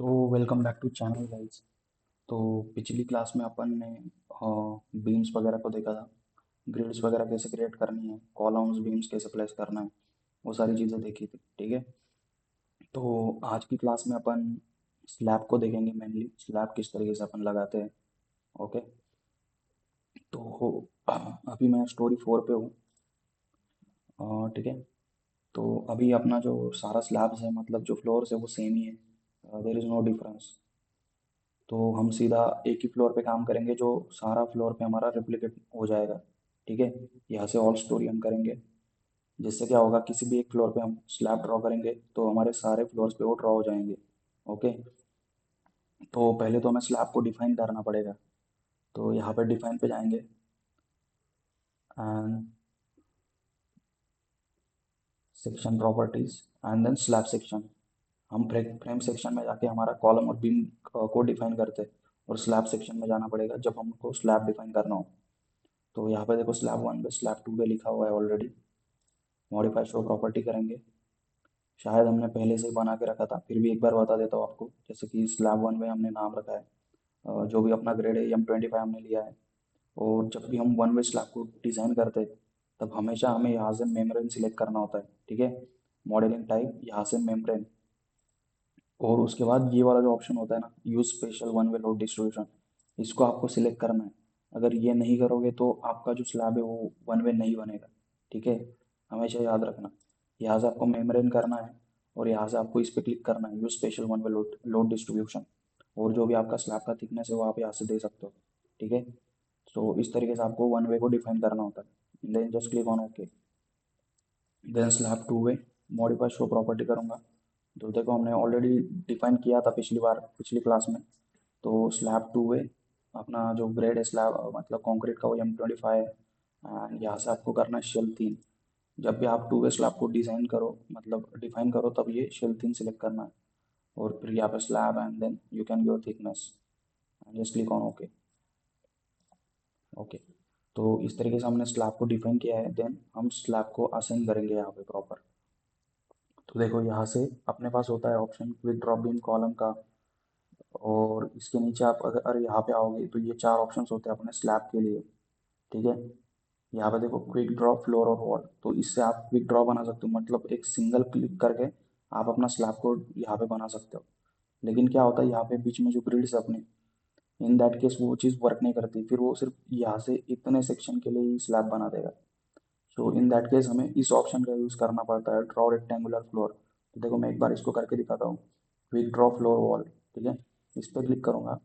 तो welcome back to channel guys. तो पिछली क्लास में अपन ने बीम्स वगैरह को देखा था। ग्रिड्स वगैरह कैसे क्रिएट करनी है, कॉलम्स बीम्स कैसे प्लेस करना है, वो सारी चीज़ें देखी थी। ठीक है। तो आज की क्लास में अपन स्लैब को देखेंगे, मेनली स्लैब किस तरीके से अपन लगाते हैं। ओके। तो अभी मैं स्टोरी 4 पे हूँ। ठीक है। तो अभी अपना जो सारा स्लैब्स है, मतलब जो फ्लोर्स है वो सेम ही है। There is no difference. तो हम सीधा एक ही फ्लोर पे काम करेंगे, जो सारा फ्लोर पे हमारा रेप्लिकेट हो जाएगा। ठीक है। यहाँ से ऑल स्टोरी हम करेंगे, जिससे क्या होगा, किसी भी एक फ्लोर पे हम स्लैब ड्रॉ करेंगे तो हमारे सारे फ्लोर्स पे वो ड्रॉ हो जाएंगे। ओके। तो पहले तो हमें स्लैब को डिफाइन करना पड़ेगा। तो यहाँ पे डिफाइन पे जाएंगे and section properties and then slab section. हम फ्रेम सेक्शन में जाके हमारा कॉलम और बीम को डिफाइन करते हैं, और स्लैब सेक्शन में जाना पड़ेगा जब हमको स्लैब डिफाइन करना हो। तो यहाँ पे देखो, स्लैब 1 पे स्लैब 2 पे लिखा हुआ है ऑलरेडी। मॉडिफाई शो प्रॉपर्टी करेंगे। शायद हमने पहले से ही बना के रखा था, फिर भी एक बार बता देता हूँ आपको। जैसे कि स्लैब 1 में हमने नाम रखा है, जो भी अपना ग्रेड है M25 हमने लिया है। और जब भी हम वन वे स्लैब को डिज़ाइन करते हैं, तब हमेशा हमें यहाँ से मेम्ब्रेन सिलेक्ट करना होता है। ठीक है। मॉडलिंग टाइप यहाँ से मेम्ब्रेन। और उसके बाद ये वाला जो ऑप्शन होता है ना, use special one way load distribution, इसको आपको सिलेक्ट करना है। अगर ये नहीं करोगे तो आपका जो स्लैब है वो वन वे नहीं बनेगा। ठीक है। हमेशा याद रखना। यहाँ से आपको मेम्ब्रेन करना है, और यहाँ से आपको इस पर क्लिक करना है, use special one way load load distribution. और जो भी आपका स्लैब का थिकनेस है वो आप यहाँ से दे सकते हो। ठीक है। तो इस तरीके से आपको वन वे को डिफाइन करना होता है। Then just click on okay. Then slab 2 way modify show property करूँगा। तो देखो, हमने ऑलरेडी डिफाइन किया था पिछली बार, पिछली क्लास में। तो स्लैब 2 वे अपना जो ग्रेड है स्लैब, मतलब कंक्रीट का, वो M25 है। एंड यहाँ से आपको करना है शेल 3। जब भी आप 2 वे स्लैब को डिज़ाइन करो, मतलब डिफाइन करो, तब ये शेल 3 सेलेक्ट करना है। और फिर यहाँ पे slab and then you can give thickness and just click on okay. Okay. तो इस तरीके से हमने स्लैब को डिफाइन किया है। देन हम स्लैब को असाइन करेंगे यहाँ पे प्रॉपर। तो देखो, यहाँ से अपने पास होता है option quick drop beam column का। और इसके नीचे आप अगर यहाँ पे आओगे तो ये 4 ऑप्शंस होते हैं अपने स्लैब के लिए। ठीक है। यहाँ पे देखो, क्विक ड्रॉ फ्लोर और वॉल, तो इससे आप क्विक ड्रॉ बना सकते हो, मतलब एक सिंगल क्लिक करके आप अपना स्लैब को यहाँ पे बना सकते हो। लेकिन क्या होता है, यहाँ पे बीच में जो ग्रिड्स है अपने, इन दैट केस वो चीज़ वर्क नहीं करती, फिर वो सिर्फ यहाँ से इतने सेक्शन के लिए ही स्लैब बना देगा। सो इन दैट केस हमें इस ऑप्शन का यूज़ करना पड़ता है, ड्रॉ रेक्टेंगुलर फ्लोर। तो देखो, मैं एक बार इसको करके दिखाता हूँ। Quick draw floor wall. ठीक है। इस पर क्लिक करूँगा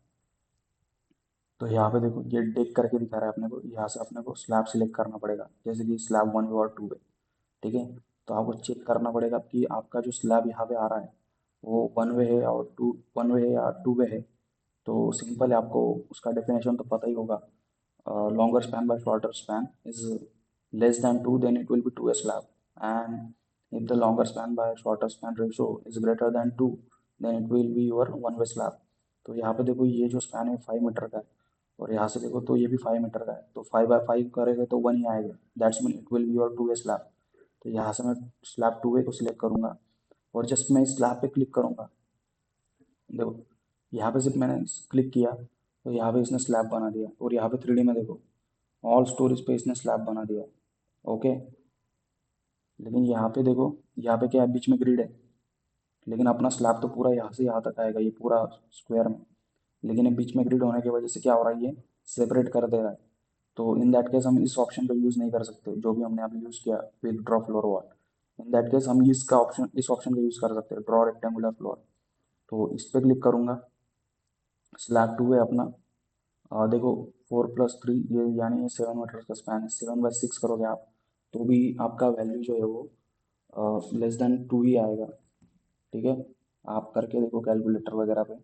तो यहाँ पे देखो, ये डेक करके दिखा रहा है अपने को। यहाँ से अपने को स्लैब सिलेक्ट करना पड़ेगा, जैसे कि स्लैब 1 वे और 2 वे। ठीक है। तो आपको चेक करना पड़ेगा कि आपका जो स्लैब यहाँ पे आ रहा है वो वन वे है और टू वन वे है या टू वे है। तो सिंपल है, आपको उसका डेफिनेशन तो पता ही होगा। Longer span by shorter span is less than 2, then it will be 2 a slab. And if the longer span by shorter span ratio is greater than 2, then it will be your one way slab. तो यहाँ पे देखो, ये जो span है 5 metre का है, और यहाँ से देखो तो ये भी 5 मीटर का है, तो 5 by 5 करेंगे तो 1 ही आएगा। That's mean it will be your 2 way slab. तो यहाँ से मैं स्लैब 2 वे को सिलेक्ट करूँगा, और जस्ट मैं स्लैब पे क्लिक करूँगा। देखो, यहाँ पे सिर्फ मैंने क्लिक किया तो यहाँ पे इसने स्लैब बना दिया, और यहाँ पे 3D में देखो, ऑल स्टोरेज पे इसने स्लैब बना दिया। ओके। लेकिन यहाँ पे देखो, यहाँ पे क्या है, बीच में ग्रिड है, लेकिन अपना स्लैब तो पूरा यहाँ से यहाँ तक आएगा, ये पूरा स्क्वायर में। लेकिन ये बीच में ग्रिड होने की वजह से क्या हो रहा है, ये सेपरेट कर दे रहा है। तो इन दैट केस हम इस ऑप्शन का यूज़ नहीं कर सकते, जो भी हमने अभी यूज़ किया with draw floor wall. In that case हम इसका ऑप्शन, इस ऑप्शन का यूज़ कर सकते हैं, ड्रॉ रेक्टेंगुलर फ्लोर। तो इस पर क्लिक करूँगा। स्लैब 2 है अपना। देखो, 4+3 ये यानी ये 7 मीटर का स्पैन है। 7/6 करोगे आप तो भी आपका वैल्यू जो है वो लेस देन 2 ही आएगा। ठीक है। आप करके देखो कैलकुलेटर वगैरह पे।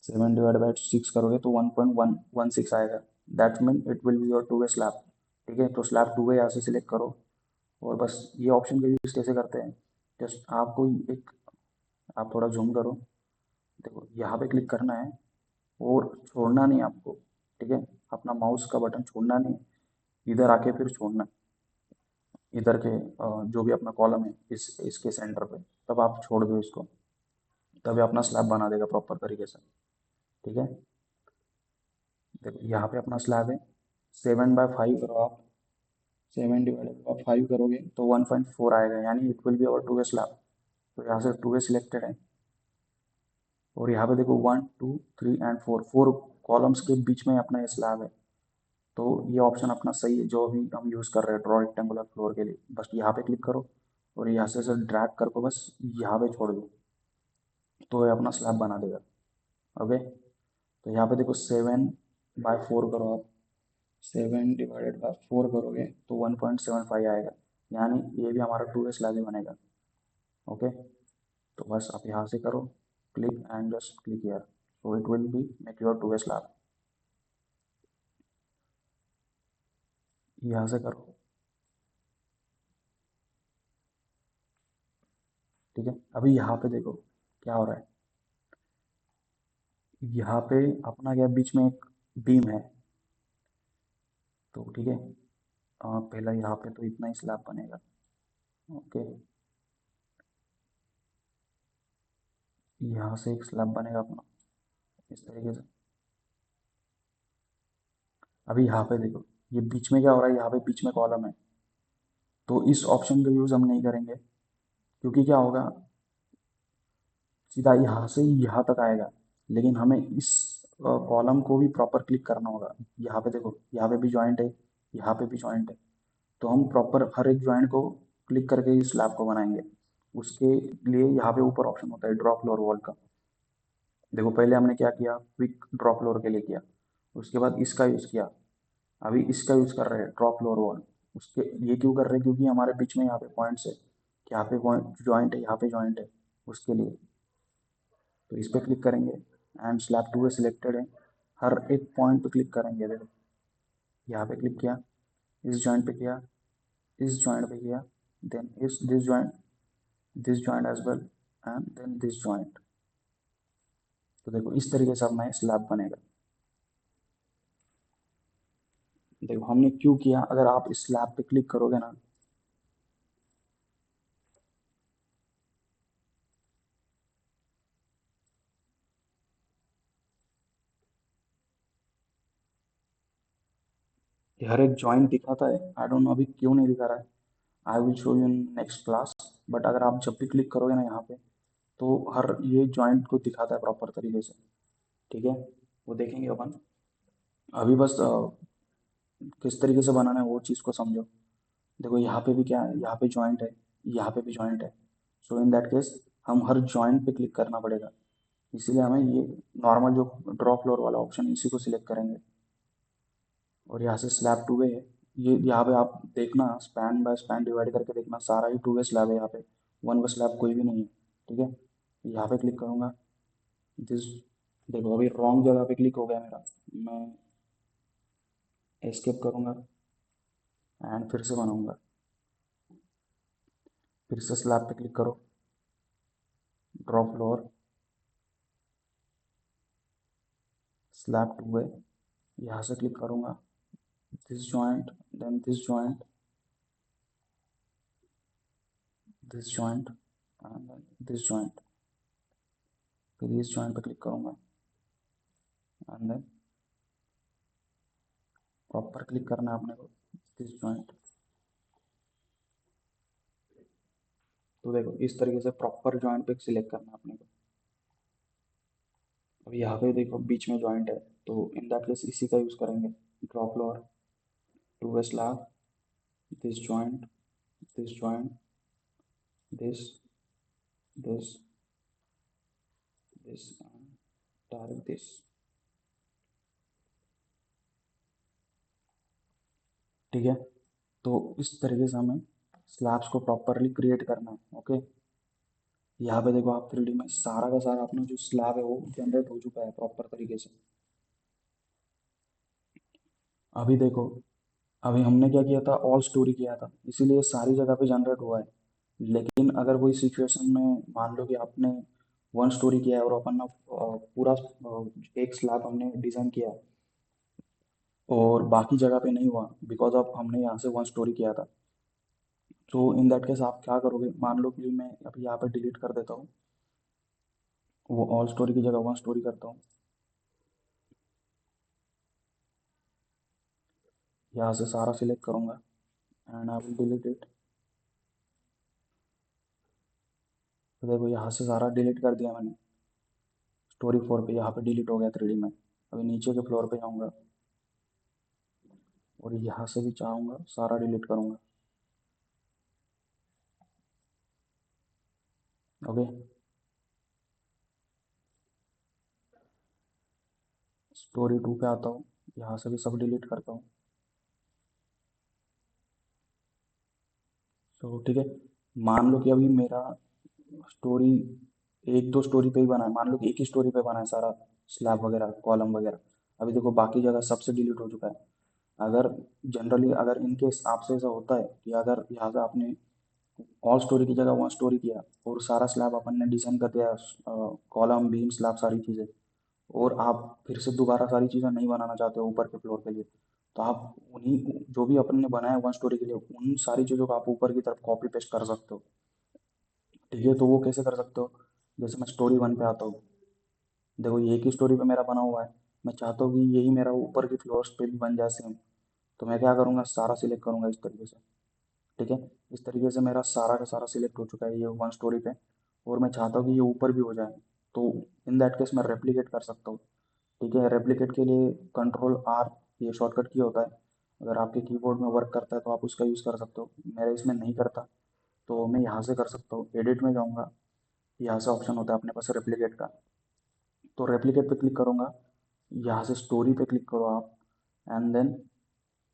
7/6 करोगे तो 1.116 आएगा। That mean it will be your 2 way slab. ठीक है। तो स्लैब 2 वे यहाँ से सिलेक्ट करो। और बस ये ऑप्शन का यूज़ कैसे करते हैं, जस्ट आपको एक, आप थोड़ा जूम करो। देखो, यहाँ पे क्लिक करना है और छोड़ना नहीं आपको। ठीक है। अपना माउस का बटन छोड़ना नहीं, इधर आके फिर छोड़ना है। इधर के जो भी अपना कॉलम है, इसके सेंटर पे, तब आप छोड़ दो इसको। तभी अपना स्लैब बना देगा प्रॉपर तरीके से। ठीक है, देखो यहाँ पे अपना स्लैब है, 7/5 करो आप, 7/5 करोगे तो 1.4 आएगा, यानी it will be our two way slab. तो यहाँ से टू वे सिलेक्टेड है, और यहाँ पे देखो 1 2 3 एंड 4, 4 कॉलम्स के बीच में अपना ये स्लैब है। तो ये ऑप्शन अपना सही है जो अभी हम यूज़ कर रहे हैं ड्रॉ रेक्टेंगुलर फ्लोर के लिए। बस यहाँ पे क्लिक करो और यहाँ से ड्रैग करके बस यहाँ पे छोड़ दो, तो ये अपना स्लैब बना देगा। ओके, तो यहाँ पे देखो 7/4 करो आप, 7/4 करोगे तो 1.75 आएगा, यानी ये भी हमारा टू वे स्लैब ही बनेगा। ओके, तो बस आप यहाँ से करो click and just click here, so it will be make your two way slab. यहाँ से करो, ठीक है। अभी यहाँ पे देखो क्या हो रहा है, यहाँ पे अपना क्या बीच में एक बीम है, तो ठीक है, पहला यहाँ पे तो इतना ही स्लैब बनेगा। ओके, यहाँ से एक स्लैब बनेगा अपना इस तरीके से। अभी यहाँ पे देखो ये बीच में क्या हो रहा है, यहाँ पे बीच में कॉलम है, तो इस ऑप्शन का यूज़ हम नहीं करेंगे, क्योंकि क्या होगा, सीधा यहाँ से यहाँ तक आएगा, लेकिन हमें इस कॉलम को भी प्रॉपर क्लिक करना होगा। यहाँ पे देखो, यहाँ पे भी जॉइंट है, यहाँ पे भी जॉइंट है, तो हम प्रॉपर हर एक जॉइंट को क्लिक करके इस स्लैब को बनाएंगे। उसके लिए यहाँ पे ऊपर ऑप्शन होता है ड्रॉ फ्लोर वॉल का। देखो पहले हमने क्या किया, क्विक ड्रॉ फ्लोर के लिए किया, उसके बाद इसका यूज़ किया, अभी इसका यूज़ कर रहे हैं ड्रॉ फ्लोर वॉल। उसके ये क्यों कर रहे हैं, क्योंकि हमारे बीच में यहाँ पे पॉइंट्स है कि यहाँ पे पॉइंट जॉइंट है, यहाँ पे जॉइंट है, उसके लिए। तो इस पर क्लिक करेंगे एंड स्लैब टू है सिलेक्टेड है, हर एक पॉइंट पे क्लिक करेंगे। देखो यहाँ पे क्लिक किया, इस जॉइंट पे किया, इस जॉइंट पे किया, देन इस this joint as well, and then this joint. तो देखो इस तरीके से अपना स्लैब बनेगा। देखो हमने क्यों किया, अगर आप इस स्लैब पे क्लिक करोगे ना, ये हर एक जॉइंट दिखाता है, आई डोंट नो अभी क्यों नहीं दिखा रहा है, I will show you in next class. But अगर आप जब भी क्लिक करोगे ना यहाँ पे, तो हर ये जॉइंट को दिखाता है प्रॉपर तरीके से। ठीक है, वो देखेंगे अपन। अभी बस किस तरीके से बनाना है वो चीज़ को समझो। देखो यहाँ पे भी क्या है, यहाँ पे जॉइंट है, यहाँ पे भी जॉइंट है, सो इन दैट केस हम हर जॉइंट पे क्लिक करना पड़ेगा। इसीलिए हमें ये नॉर्मल जो ड्रॉ फ्लोर वाला ऑप्शन है इसी को सिलेक्ट करेंगे, और यहाँ से स्लैब टू वे है। ये यहाँ पे आप देखना स्पैन बाय स्पैन डिवाइड करके देखना, सारा ही टू वे स्लैब है यहाँ पे, वन वे स्लैब कोई भी नहीं है। ठीक है, यहाँ पे क्लिक करूँगा, दिस, देखो अभी रॉन्ग जगह पे क्लिक हो गया मेरा, मैं एस्केप करूँगा एंड फिर से बनाऊँगा। फिर से स्लैब पे क्लिक करो, draw floor, slab two way, यहाँ से क्लिक करूँगा, this joint, then this joint, this joint, and this joint. फिर इस जॉइंट पे क्लिक करूँगा एंड देन प्रॉपर क्लिक करना है अपने को दिस जॉइंट। तो देखो इस तरीके से प्रॉपर जॉइंट पे सिलेक्ट करना है अपने को। अब यहाँ पे देखो बीच में जॉइंट है, तो इन दैट केस इसी का यूज़ करेंगे, draw floor, two way slab, this joint, this joint, this, this, this, direct this. ठीक है, तो इस तरीके से हमें स्लैब्स को प्रॉपरली क्रिएट करना है। ओके, यहाँ पे देखो आप 3D में सारा का सारा अपना जो स्लैब है वो जनरेट हो चुका है प्रॉपर तरीके से। अभी देखो, अभी हमने क्या किया था, ऑल स्टोरी किया था, इसीलिए सारी जगह पे जनरेट हुआ है। लेकिन अगर कोई सिचुएशन में मान लो कि आपने वन स्टोरी किया है और अपन ना पूरा एक स्लैब हमने डिज़ाइन किया है और बाकी जगह पे नहीं हुआ, बिकॉज ऑफ हमने यहाँ से वन स्टोरी किया था। तो इन दैट केस आप क्या करोगे, मान लो कि मैं अभी यहाँ पे डिलीट कर देता हूँ, वो ऑल स्टोरी की जगह वन स्टोरी करता हूँ। यहाँ से सारा सिलेक्ट करूँगा and I will delete it. तो देखो यहाँ से सारा डिलीट कर दिया मैंने। स्टोरी 4 पे यहाँ पे डिलीट हो गया 3D में। अभी नीचे के फ्लोर पे जाऊँगा और यहाँ से भी चाहूँगा सारा डिलीट करूँगा। ओके, स्टोरी 2 पे आता हूँ, यहाँ से भी सब डिलीट करता हूँ। तो ठीक है, मान लो कि अभी मेरा स्टोरी एक दो स्टोरी पे ही बना है, मान लो कि एक ही स्टोरी पे बना है सारा स्लैब वगैरह कॉलम वगैरह। अभी देखो बाकी जगह सबसे डिलीट हो चुका है। अगर जनरली अगर इनकेस आपसे ऐसा होता है कि अगर यहाँ से आपने ऑल स्टोरी की जगह वन स्टोरी किया और सारा स्लैब अपन ने डिजाइन कर दिया, कॉलम बीम स्लैब सारी चीज़ें, और आप फिर से दोबारा सारी चीज़ें नहीं बनाना चाहते हो ऊपर के फ्लोर के लिए, तो आप उन्हीं जो भी अपन ने बनाया वन स्टोरी के लिए उन सारी चीज़ों को आप ऊपर की तरफ कॉपी पेस्ट कर सकते हो। ठीक है, तो वो कैसे कर सकते हो? जैसे मैं स्टोरी 1 पे आता हूँ, देखो ये एक ही स्टोरी पे मेरा बना हुआ है। मैं चाहता हूँ कि यही मेरा ऊपर की फ्लोर्स पे भी बन जाए सेम। तो मैं क्या करूँगा, सारा सिलेक्ट करूँगा इस तरीके से। ठीक है, इस तरीके से मेरा सारा का सारा सिलेक्ट हो चुका है ये वन स्टोरी पे, और मैं चाहता हूँ कि ये ऊपर भी हो जाए। तो इन दैट केस मैं रेप्लिकेट कर सकता हूँ। ठीक है, रेप्लिकेट के लिए कंट्रोल R ये शॉर्टकट की होता है। अगर आपके कीबोर्ड में वर्क करता है तो आप उसका यूज़ कर सकते हो, मेरे इसमें नहीं करता। तो मैं यहाँ से कर सकता हूँ, एडिट में जाऊँगा, यहाँ से ऑप्शन होता है अपने पास रेप्लिकेट का। तो रेप्लिकेट पे क्लिक करूँगा, यहाँ से स्टोरी पे क्लिक करो आप, एंड देन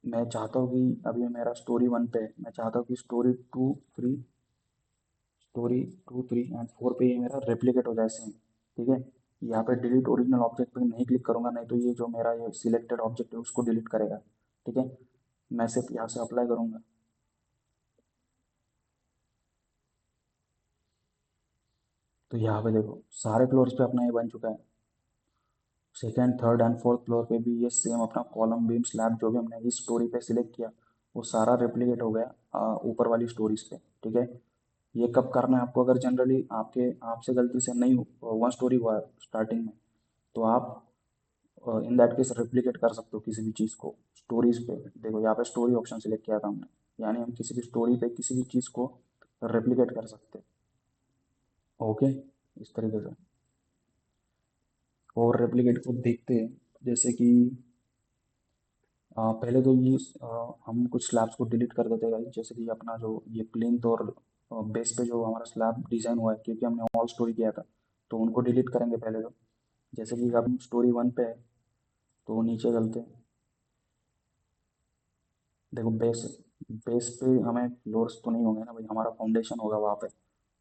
मैं चाहता हूँ कि अभी मेरा स्टोरी 1 पे है, मैं चाहता हूँ कि स्टोरी 2 3 एंड 4 पे ये मेरा रेप्लिकेट हो जाए सेम। ठीक है, यहाँ पे डिलीट ओरिजिनल ऑब्जेक्ट पे नहीं क्लिक करूँगा, नहीं तो ये जो मेरा ये सिलेक्टेड ऑब्जेक्ट है उसको डिलीट करेगा। ठीक है, मैं सिर्फ यहाँ से अप्लाई करूँगा। तो यहाँ पे देखो सारे फ्लोर्स पे अपना ये बन चुका है। Second third and fourth floor पे भी ये सेम अपना कॉलम बीम स्लैब जो भी हमने इस स्टोरी पे सिलेक्ट किया वो सारा रेप्लिकेट हो गया ऊपर वाली स्टोरीज पे। ठीक है, ये कब करना है आपको? अगर जनरली आपके आपसे गलती से नहीं वन स्टोरी हुआ है स्टार्टिंग में, तो आप इन दैट केस रेप्लिकेट कर सकते हो किसी भी चीज़ को स्टोरीज पे। देखो यहाँ पे स्टोरी ऑप्शन सिलेक्ट किया था हमने, यानी हम किसी भी स्टोरी पे किसी भी चीज़ को रेप्लिकेट कर सकते हैं। ओके, इस तरीके से। और रेप्लिकेट को देखते हैं, जैसे कि पहले तो ये हम कुछ स्लैब्स को डिलीट कर देते हैं, जैसे कि अपना जो ये प्लिंथ और बेस पे जो हमारा स्लैब डिज़ाइन हुआ है, क्योंकि हमने ऑल स्टोरी किया था, तो उनको डिलीट करेंगे पहले तो। जैसे कि अब स्टोरी 1 पे है, तो नीचे चलते हैं। देखो बेस बेस पे हमें फ्लोर्स तो नहीं होंगे ना भाई, हमारा फाउंडेशन होगा वहाँ पे।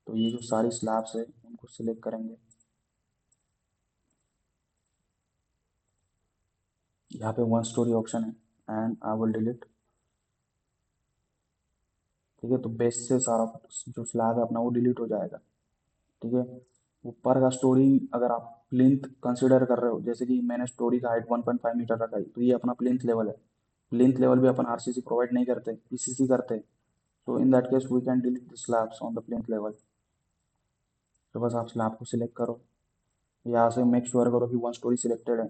तो ये जो सारी स्लैब्स है उनको सिलेक्ट करेंगे, यहाँ पे वन स्टोरी ऑप्शन है एंड आई विल डिलीट। ठीक है, तो बेस से सारा जो स्लैब है अपना वो डिलीट हो जाएगा। ठीक है, ऊपर का स्टोरी अगर आप प्लिंथ कंसिडर कर रहे हो, जैसे कि मैंने स्टोरी का हाइट 1.5 मीटर रखा है, तो ये अपना प्लिंथ लेवल है। प्लिंथ लेवल भी अपन आरसीसी प्रोवाइड नहीं करते, पीसीसी करते। तो in that case we can delete the slabs on the plinth level. तो बस आप स्लैब को सिलेक्ट करो, यहाँ से मेक श्योर करो कि वन स्टोरी सिलेक्टेड है,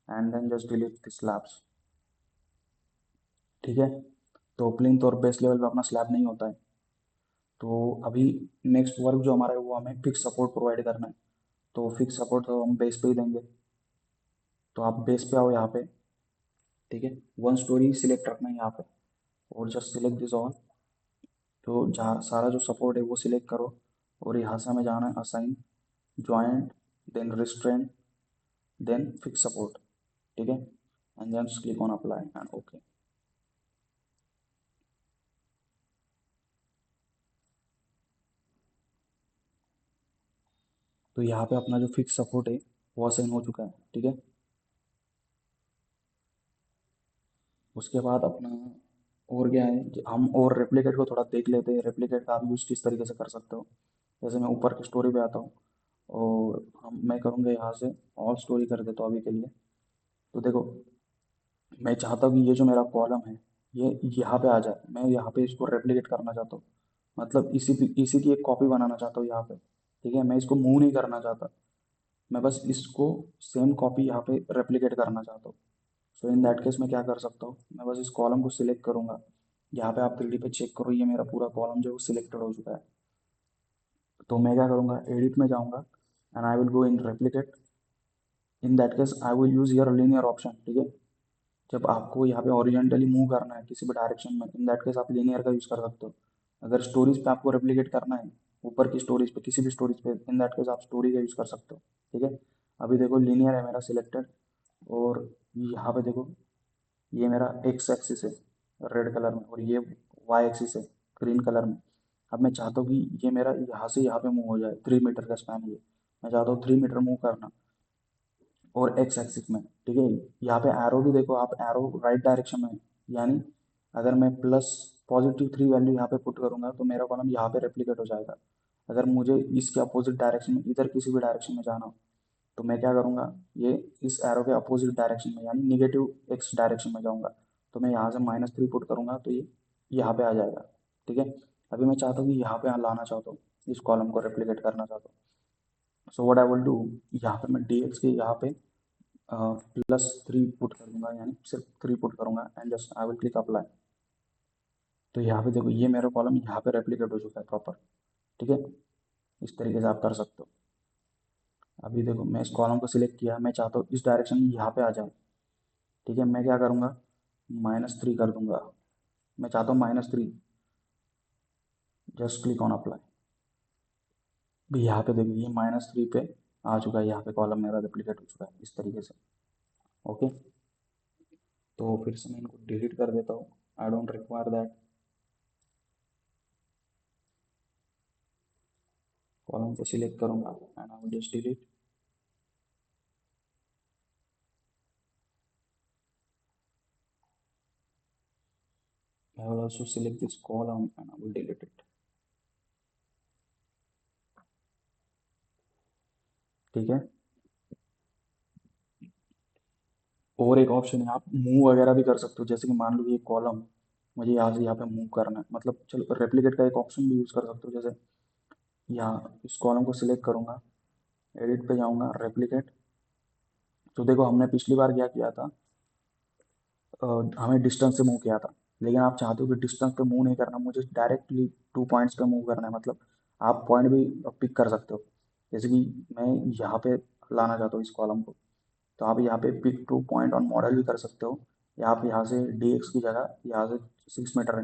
and then just delete the slabs. ठीक है, तो प्लिंथ और बेस लेवल पे अपना स्लैब नहीं होता है। तो अभी नेक्स्ट वर्क जो हमारा है वो हमें फिक्स सपोर्ट प्रोवाइड करना है। तो फिक्स सपोर्ट तो हम बेस पे ही देंगे। तो आप बेस पे आओ यहाँ पे। ठीक है, वन स्टोरी सिलेक्ट रखना है यहाँ पे, और जस्ट सिलेक्ट दिस ऑल। तो जहाँ सारा जो सपोर्ट है वो सिलेक्ट करो, और यहाँ से हमें जाना है assign, joint, then restraint, then fix support. ठीक है, and then click on apply and okay. तो यहाँ पे अपना जो फिक्स सपोर्ट है वो असाइन हो चुका है। ठीक है, उसके बाद अपना और क्या है हम और रेप्लिकेट को थोड़ा देख लेते हैं, रेप्लिकेट का आप यूज़ किस तरीके से कर सकते हो। जैसे मैं ऊपर की स्टोरी पे आता हूँ, और हम मैं करूँगा यहाँ से ऑल स्टोरी कर देता हूँ अभी के लिए। तो देखो मैं चाहता हूँ कि ये जो मेरा कॉलम है ये यहाँ पे आ जाए, मैं यहाँ पे इसको रेप्लिकेट करना चाहता हूँ, मतलब इसी की एक कॉपी बनाना चाहता हूँ यहाँ पे। ठीक है, मैं इसको मूव नहीं करना चाहता। मैं बस इसको सेम कॉपी यहाँ पे रेप्लिकेट करना चाहता हूँ। सो इन दैट केस मैं क्या कर सकता हूँ, मैं बस इस कॉलम को सिलेक्ट करूँगा। यहाँ पे आप 3D पे चेक करो, ये मेरा पूरा कॉलम जो है सिलेक्टेड हो चुका है। तो मैं क्या करूँगा, एडिट में जाऊँगा and I will go in replicate. In that case I will use your linear option, ठीक है। जब आपको यहाँ पे ओरिजेंटली मूव करना है किसी भी डायरेक्शन में, इन दैट केस आप लीनियर का यूज़ कर सकते हो। अगर स्टोरीज पे आपको रेप्लिकेट करना है, ऊपर की स्टोरीज पे, किसी भी स्टोरीज पे, इन दैट केस आप स्टोरी का यूज़ कर सकते हो, ठीक है। अभी देखो लीनियर है मेरा सिलेक्टेड, और यहाँ पे देखो ये मेरा एक्स एक्सिस है रेड कलर में, और ये वाई एक्सिस है ग्रीन कलर में। अब मैं चाहता हूँ कि ये मेरा यहाँ से यहाँ पे मूव हो जाए, 3 मीटर का स्पैन ये, मैं चाहता हूँ 3 मीटर मूव करना, और एक्स एक्सिस में, ठीक है। यहाँ पे एरो भी देखो आप, एरो राइट डायरेक्शन में है। यानी अगर मैं प्लस +3 वैल्यू यहाँ पे पुट करूँगा तो मेरा कॉलम यहाँ पे रेप्लिकेट हो जाएगा। अगर मुझे इसके अपोजिट डायरेक्शन में, इधर किसी भी डायरेक्शन में जाना हो, तो मैं क्या करूँगा, ये इस एरो के अपोजिट डायरेक्शन में यानी निगेटिव एक्स डायरेक्शन में जाऊँगा। तो मैं यहाँ से -3 पुट करूँगा तो ये यहाँ पे आ जाएगा, ठीक है। अभी मैं चाहता हूँ कि यहाँ पे लाना चाहता हूँ, इस कॉलम को रेप्लिकेट करना चाहता हूँ। So what I will do, यहाँ पे मैं डी एक्स के यहाँ पे +3 पुट कर दूंगा, यानी सिर्फ 3 पुट करूंगा and just I will click apply. तो यहाँ पे देखो ये मेरा कॉलम यहाँ पे रेप्लिकेट हो चुका है प्रॉपर, ठीक है। इस तरीके से आप कर सकते हो। अभी देखो मैं इस कॉलम को सिलेक्ट किया, मैं चाहता हूँ इस डायरेक्शन में यहाँ पे आ जाए, ठीक है। मैं क्या करूँगा, -3 कर दूंगा। मैं चाहता हूँ -3, जस्ट क्लिक ऑन अप्लाई। भी यहाँ पे देखो ये -3 पे आ चुका है, यहाँ पे कॉलम मेरा रेप्लिकेट हो चुका है इस तरीके से। ओके, तो फिर से मैं इनको डिलीट कर देता हूँ, I don't require that. Column को सिलेक्ट करूँगा and I will just delete. I will also select this column and I will delete it, ठीक है। और एक ऑप्शन है, आप मूव वगैरह भी कर सकते हो, जैसे कि मान लो ये कॉलम मुझे यहाँ से यहाँ पे मूव करना है, मतलब चलो रेप्लिकेट का एक ऑप्शन भी यूज़ कर सकते हो। जैसे यहाँ इस कॉलम को सिलेक्ट करूँगा, एडिट पे जाऊँगा, रेप्लिकेट। तो देखो हमने पिछली बार क्या किया था, हमें डिस्टेंस से मूव किया था, लेकिन आप चाहते हो कि डिस्टेंस पे मूव नहीं करना, मुझे डायरेक्टली 2 पॉइंट्स पे मूव करना है। मतलब आप पॉइंट भी पिक कर सकते हो, जैसे कि मैं यहाँ पे लाना चाहता हूँ इस कॉलम को, तो आप यहाँ पे पिक 2 पॉइंट ऑन मॉडल भी कर सकते हो, या आप यहाँ से डी एक्स की जगह यहाँ से 6 मीटर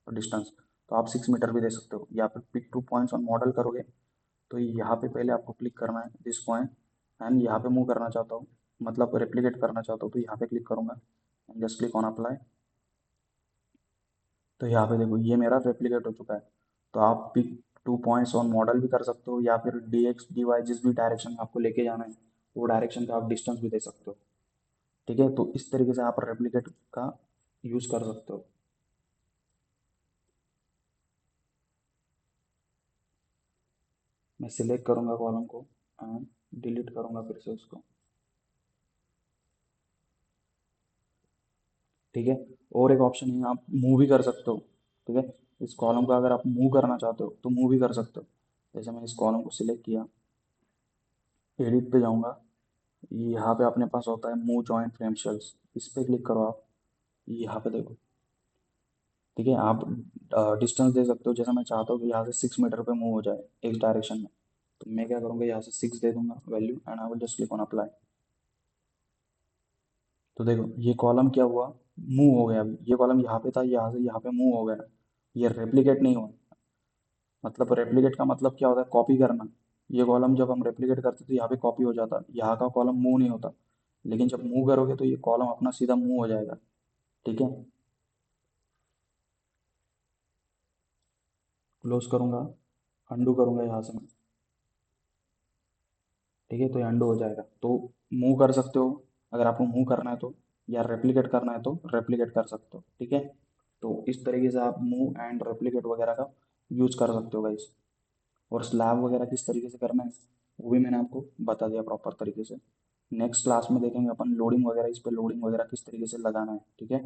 डिस्टेंस, तो आप 6 मीटर भी दे सकते हो। या फिर पिक 2 पॉइंट्स ऑन मॉडल करोगे, तो यहाँ पे पहले आपको क्लिक करना है दिस पॉइंट, एंड यहाँ पे मूव करना चाहता हूँ, मतलब रेप्लिकेट करना चाहता हूँ, तो यहाँ पे क्लिक करूँगा and just click on apply. तो यहाँ पे देखो ये मेरा रेप्लिकेट हो चुका है। तो आप पिक 2 पॉइंट्स ऑन मॉडल भी कर सकते हो, या फिर डी एक्स डी वाई जिस भी डायरेक्शन में आपको लेके जाना है वो डायरेक्शन का आप डिस्टेंस भी दे सकते हो, ठीक है। तो इस तरीके से आप रेप्लिकेट का यूज़ कर सकते हो। मैं सिलेक्ट करूँगा कॉलम को एंड डिलीट करूँगा फिर से उसको, ठीक है। और एक ऑप्शन है, आप मूव भी कर सकते हो, ठीक है। इस कॉलम का अगर आप मूव करना चाहते हो तो मूव भी कर सकते हो। जैसे मैं इस कॉलम को सिलेक्ट किया, एडिट पे जाऊँगा, यहाँ पे अपने पास होता है मूव जॉइंट फ्रेम शेल्स, इस पर क्लिक करो आप। यहाँ पे देखो, ठीक है, आप डिस्टेंस दे सकते हो। जैसे मैं चाहता हूँ कि यहाँ से 6 मीटर पे मूव हो जाए एक डायरेक्शन में, तो मैं क्या करूँगा, यहाँ से 6 दे दूंगा value and I will just click on apply. तो देखो ये कॉलम क्या हुआ, मूव हो गया। अभी ये कॉलम यहाँ पे था, यहाँ से यहाँ पे मूव हो गया, ये रेप्लिकेट नहीं हुआ। मतलब रेप्लिकेट का मतलब क्या होता है, कॉपी करना। ये कॉलम जब हम रेप्लिकेट करते तो यहाँ पे कॉपी हो जाता, यहाँ का कॉलम मूव नहीं होता, लेकिन जब मूव करोगे तो ये कॉलम अपना सीधा मूव हो जाएगा, ठीक है। क्लोज करूँगा, अंडू करूँगा यहाँ से मैं, ठीक है। तो ये अंडू हो जाएगा। तो मूव कर सकते हो, अगर आपको मूव करना है तो, या रेप्लिकेट करना है तो रेप्लिकेट कर सकते हो, ठीक है। तो इस तरीके से आप मूव एंड रेप्लिकेट वगैरह का यूज कर सकते हो गाइस। और स्लैब वगैरह किस तरीके से करना है वो भी मैंने आपको बता दिया प्रॉपर तरीके से। नेक्स्ट क्लास में देखेंगे अपन लोडिंग वगैरह, इस पर लोडिंग वगैरह किस तरीके से लगाना है, ठीक है।